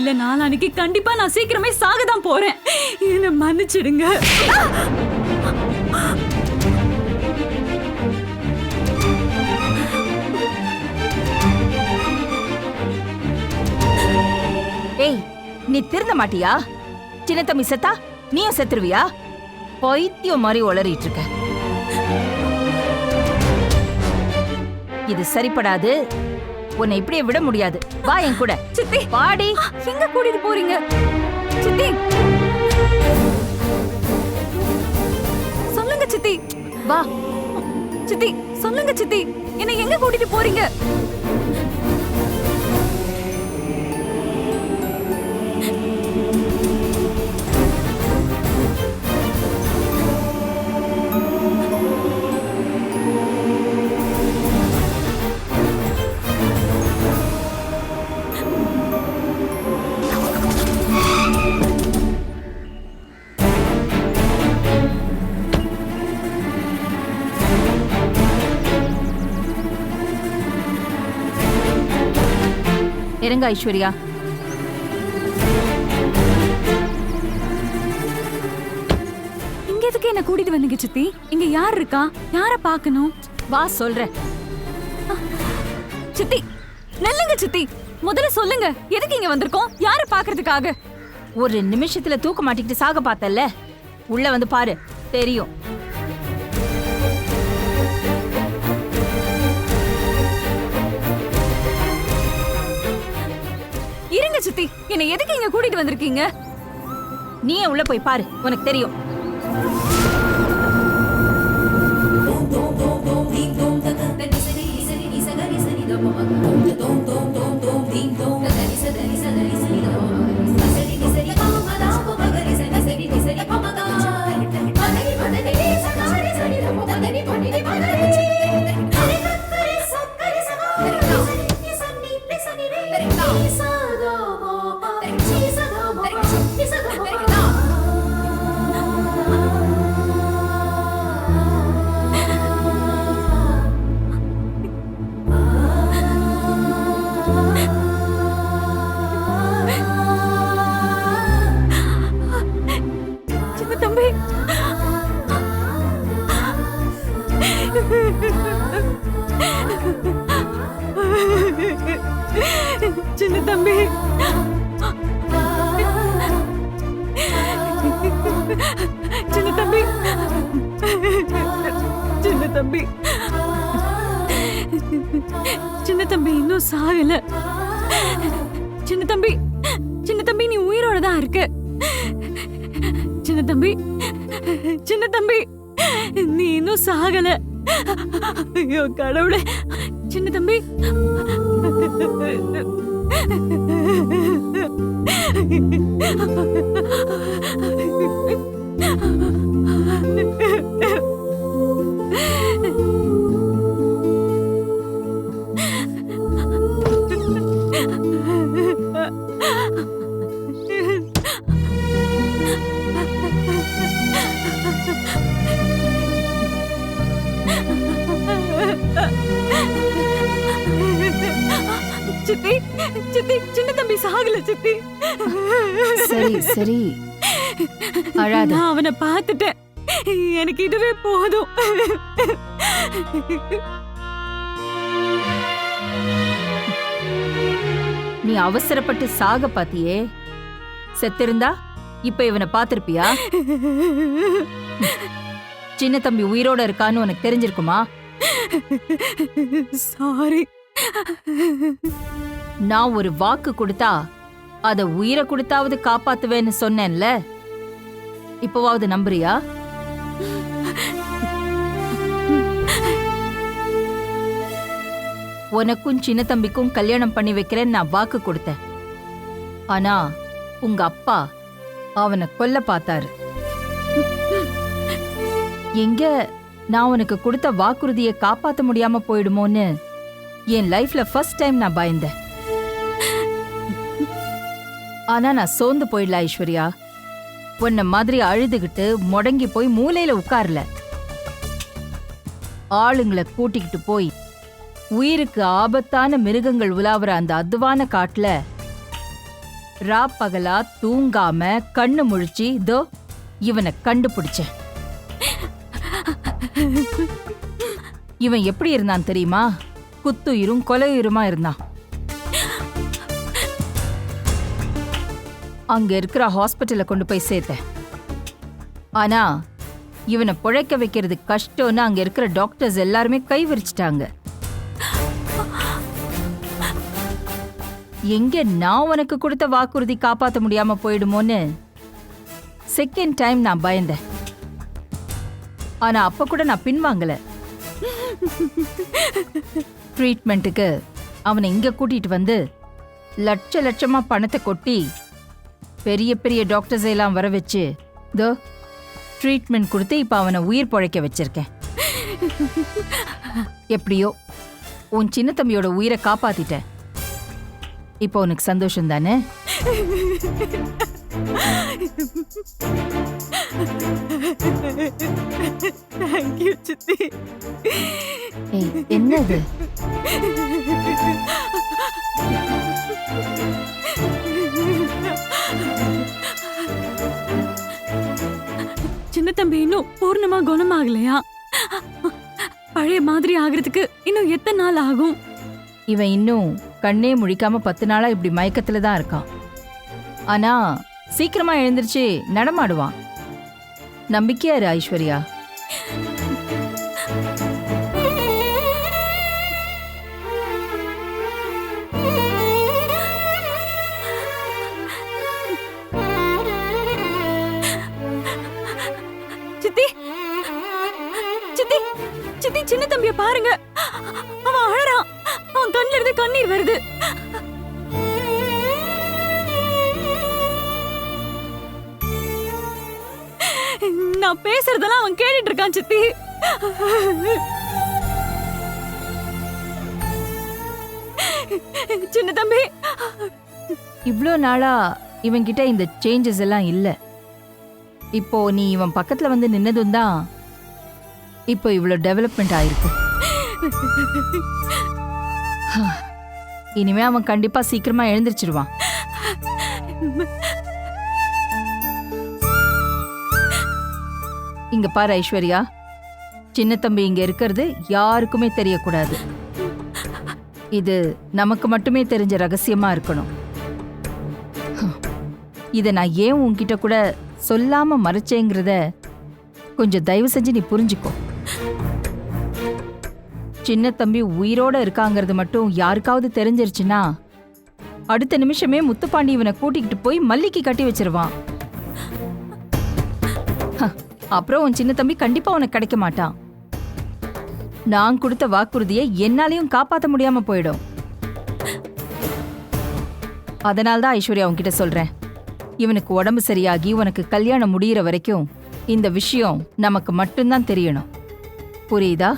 இல்ல நாளானிக்கு கண்டிப்பா நான் சீக்கிரமே சாகதான் போறேன். என்ன மன்னிச்சிடுங்க. ஏய், நீ திருந்த மாட்டியா? சின்ன தம்பி செத்தா நீயும் செத்துருவியா? பைத்தியம் மாதிரி உளறிட்டு இருக்க. இது சரிப்படாது. உன்னை இப்படியே விட முடியாது. வா என் கூட. சித்தி பாடி. எங்க கூட்டிட்டு போறீங்க சித்தி? சொல்லுங்க சித்தி. வா சித்தி சொல்லுங்க சித்தி, என்ன எங்க கூட்டிட்டு போறீங்க? இறங்க ஐஸ்வர்யா. இங்க எதுக்கு என்ன கூட்டிட்டு வந்தீங்க சித்தி? இங்க யார் இருக்கா? யார பாக்கணும்? வா சொல்றேன். சித்தி நெல்லுங்க சித்தி, முதல்ல சொல்லுங்க எதுக்கு இங்க வந்திருக்கோம்? யார பாக்குறதுக்காக? ஒரு நிமிஷத்துல தூக்க மாட்டிக்கிட்டு சாக பார்த்தல்ல, உள்ள வந்து பாரு, தெரியும். இருங்க சித்தி, என்ன எதுக்கு இங்க கூட்டிட்டு வந்திருக்கீங்க? நீயே உள்ள போய் பாரு, உனக்கு தெரியும். சின்ன தம்பி, சின்ன தம்பி, சின்ன தம்பி, சின்ன தம்பி, சின்ன தம்பி இன்னும் சாகல. சின்ன தம்பி, சின்ன தம்பி நீ உயிரோட தான் இருக்க. சின்ன தம்பி, சின்ன தம்பி நீ இன்னும் சாகல. ஐயோ கடவுளே. சின்ன தம்பி, சித்தி, சித்தி சின்ன தம்பி சாகல சித்தி. சரி சரி, அழாத. நான் அவனை பார்த்துட்டேன், எனக்கு இதுவே போதும். நீ அவசரப்பட்டு சாக பாத்தியே, செத்திருந்தா இப்ப இவனை பாத்திருப்பியா? சின்ன தம்பி உயிரோட இருக்கான்னு உனக்கு தெரிஞ்சிருக்குமா? சாரி. நான் ஒரு வாக்கு கொடுத்தா அத உயிரை கொடுத்தாவது காப்பாத்துவேன்னு சொன்னேன்ல, இப்பவாவது நம்புறியா? உனக்கும் சின்ன தம்பிக்கும் கல்யாணம் பண்ணி வைக்கிறேன்னு நான் வாக்கு கொடுத்தேன். ஆனா உங்க அப்பா அவனை கொல்ல பார்த்தாரு. எங்க நான் உனக்கு கொடுத்த வாக்குறுதியை காப்பாத்த முடியாம போயிடுமோன்னு என் லைஃப்ல ஃபர்ஸ்ட் டைம் நான் பயந்தேன். ஆனா நான் சோர்ந்து போயிடல ஐஸ்வர்யா. உன்ன மாதிரி அழுதுகிட்டு முடங்கி போய் மூலையில உட்கார்ல. ஆளுங்களை கூட்டிக்கிட்டு போய் உயிருக்கு ஆபத்தான மிருகங்கள் உலாவுற அந்த அத்துவான காட்டுல பகலா தூங்காம கண்ணு முழிச்சு இதோ இவனை கண்டுபிடிச்சேன். இவன் எப்படி இருந்தான் தெரியுமா? குத்துயிரும் கொலையுருமா இருந்தான். அங்க இருக்கிற ஹாஸ்பிட்டல்ல கொண்டு போய் சேர்த்தேன். ஆனா இவனை பிழைக்க வைக்கிறது கஷ்டம்னு அங்க இருக்கிற டாக்டர்ஸ் எல்லாருமே கை விரிச்சிட்டாங்க. எங்க நான் உனக்கு கொடுத்த வாக்குறுதி காப்பாற்ற முடியாம போயிடுமோன்னு செகண்ட் டைம் நான் பயந்தேன். ஆனா அப்ப கூட நான் பின்வாங்கல. ட்ரீட்மெண்ட்டுக்கு அவனை இங்க கூட்டிட்டு வந்து லட்சமா பணத்தை கொட்டி பெரிய பெரிய டாக்டர்ஸ் எல்லாம் வர வச்சு தோ ட்ரீட்மெண்ட் கொடுத்து இப்ப அவனை உயிர் பொழைக்க வச்சிருக்கேன். எப்படியோ உன் சின்ன தம்பியோட உயிரை காப்பாத்திட்டேன். இப்போ உனக்கு சந்தோஷம் தானே? தேங்க்யூ சித்தி. என்னது? சின்ன தம்பி இன்னும் பூர்ணமா குணமாகலையா? பழைய மாதிரி ஆகிறதுக்கு இன்னும் எத்தனை நாள் ஆகும்? இவன் இன்னும் கண்ணே முழிக்காம 10 நாளா இப்படி மயக்கத்துல தான் இருக்கான். ஆனா சீக்கிரமா எழுந்திருச்சு நடமாடுவான். நம்பிக்கையா இரு ஐஸ்வர்யா. சித்தி சித்தி சித்தி, சின்ன தம்பிய பாருங்க, அவன் அழறான். அவன் கண்ணுல இருந்து கண்ணீர் வருது. நான் பேசுறதெல்லாம் அவன் கேட்டுட்டு இருக்கான் சித்தி. சின்ன தம்பி, இவ்ளோ நாளா இவன்கிட்ட இந்த சேஞ்சஸ் எல்லாம் இல்ல. இப்போ நீ இவன் பக்கத்துல வந்து நின்னதும் தான் இப்போ இவ்ளோ டெவலப்மெண்ட் ஆயிருக்கு. இனிமே அவன் கண்டிப்பா சீக்கிரமா எழுந்திருச்சிருவான். இங்க பாரு ஐஸ்வர்யா, சின்ன தம்பி இங்க இருக்கிறது யாருக்குமே தெரியக்கூடாது. இது நமக்கு மட்டுமே தெரிஞ்ச ரகசியமா இருக்கணும். இத நான் ஏன் உன்கிட்ட கூட சொல்லாம மறைச்சேங்கிறத கொஞ்சம் தயவு செஞ்சு நீ புரிஞ்சுக்கோ. சின்ன தம்பி உயிரோட இருக்காங்கிறது மட்டும் யாருக்காவது தெரிஞ்சிருச்சுன்னா அடுத்த நிமிஷமே முத்துப்பாண்டி இவனை கூட்டிக்கிட்டு போய் மல்லிக்கு கட்டி வச்சிருவான். அப்புறம் உன் சின்ன தம்பி கண்டிப்பா உனக்கு கிடைக்க மாட்டான். நான் கொடுத்த வாக்குறுதியை என்னாலையும் காப்பாற்ற முடியாம போயிடும். அதனால்தான் ஐஸ்வர்யா உன்கிட்ட சொல்றேன், இவனுக்கு உடம்பு சரியாகி உனக்கு கல்யாணம் முடியிற வரைக்கும் இந்த விஷயம் நமக்கு மட்டும்தான் தெரியணும். புரியுதா?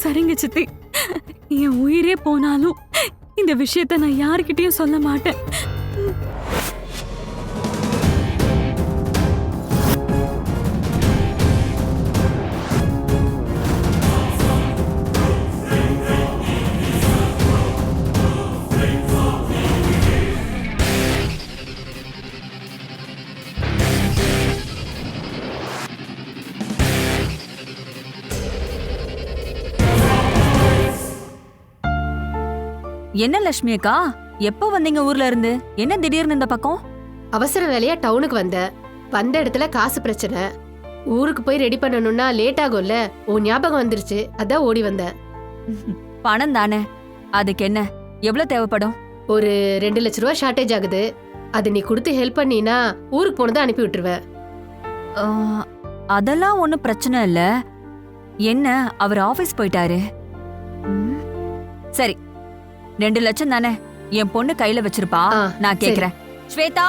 சரிங்க சித்தி, என் உயிரே போனாலும் இந்த விஷயத்த நான் யாருக்கிட்டயும் சொல்ல மாட்டேன். என்ன லட்சுமி அக்கா, எப்போ வந்தீங்க ஊர்ல இருந்து? என்ன திடீர்னு இந்த பக்கம்? அவசர வேலையா டவுனுக்கு வந்த இடத்துல காசு பிரச்சனை. ஊருக்கு போய் ரெடி பண்ணணும்னா லேட் ஆகும்ல, உன் ஞாபகம் வந்துருச்சு, அதான் ஓடி வந்தேன். பணம் தானே, அதுக்கு என்ன, எவ்வளவு தேவைப்படும்? ஒரு 2 லட்ச ரூபா ஷார்டேஜ் ஆகுது. அது நீ கொடுத்து ஹெல்ப் பண்ணினா ஊருக்கு போனதை அனுப்பி விட்டுருவேன். அதெல்லாம் ஒன்னும் பிரச்சனை இல்ல. என்ன, அவர் ஆபீஸ் போயிட்டாரு. சரி, 2 லட்சம் தானே, என் பொண்ணு கையில வச்சிருப்பா, நான் கேக்குறேன். ஸ்வேதா,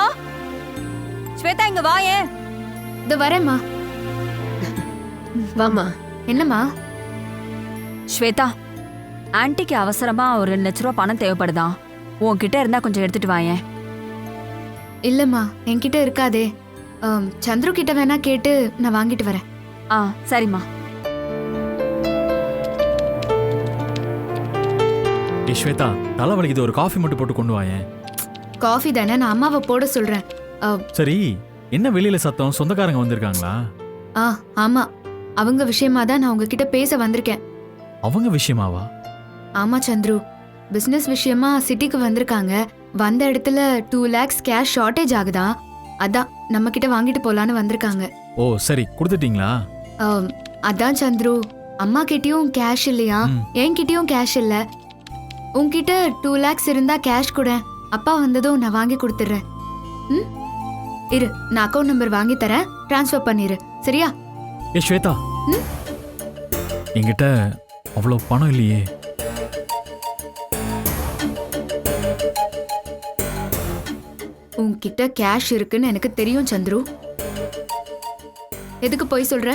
ஸ்வேதா இங்க வா. ஏன் இது வரேம்மா. வாமா. என்னம்மா? ஸ்வேதா, ஆன்ட்டிக்கு அவசரமா ஒரு 2 லட்ச ரூபா பணம் தேவைப்படுதான், உன்கிட்ட இருந்தா கொஞ்சம் எடுத்துட்டு வாயேன். இல்லம்மா, என்கிட்ட இருக்காதே. சந்துரு கிட்ட வேணா கேட்டு நான் வாங்கிட்டு வரேன். சரிம்மா. ஸ்வேதா தலை வலிக்குது, ஒரு காஃபி மட்டும் போட்டு கொண்டு வாயேன். காஃபி தானே, நான் அம்மாவை போட சொல்றேன். சரி, என்ன வெளியில சத்தம்? சொந்தக்காரங்க வந்திருக்காங்களா? ஆ ஆமா, அவங்க விஷயமா தான் நான் உங்ககிட்ட பேச வந்திருக்கேன். அவங்க விஷயமாவா? ஆமா சந்துரு, பிசினஸ் விஷயமா சிட்டிக்கு வந்திருக்காங்க. வந்த இடத்துல 2 lakhs கேஷ் ஷார்ட்டேஜ் ஆகுதா, அதான் நம்ம கிட்ட வாங்கிட்டு போலான்னு வந்திருக்காங்க. ஓ சரி, கொடுத்துட்டீங்களா? அதான் சந்துரு, அம்மா கிட்டயும் கேஷ் இல்லையா, என்கிட்டயும் கேஷ் இல்ல. உன்கிட்ட 2 lakhs இருந்தா கேஷ் கூட, அப்பா வந்ததும் நான் வாங்கி கொடுத்துறேன். ம், இரு, நான் அக்கௌண்ட் நம்பர் வாங்கி தரேன், டிரான்ஸ்ஃபர் பண்ணிரு, சரியா? ஸ்வேதா, என்கிட்ட அவ்வளோ பணம் இல்லையே. உன்கிட்ட கேஷ் இருக்குன்னு எனக்கு தெரியும் சந்துரு. எதுக்கு போய் சொல்ற?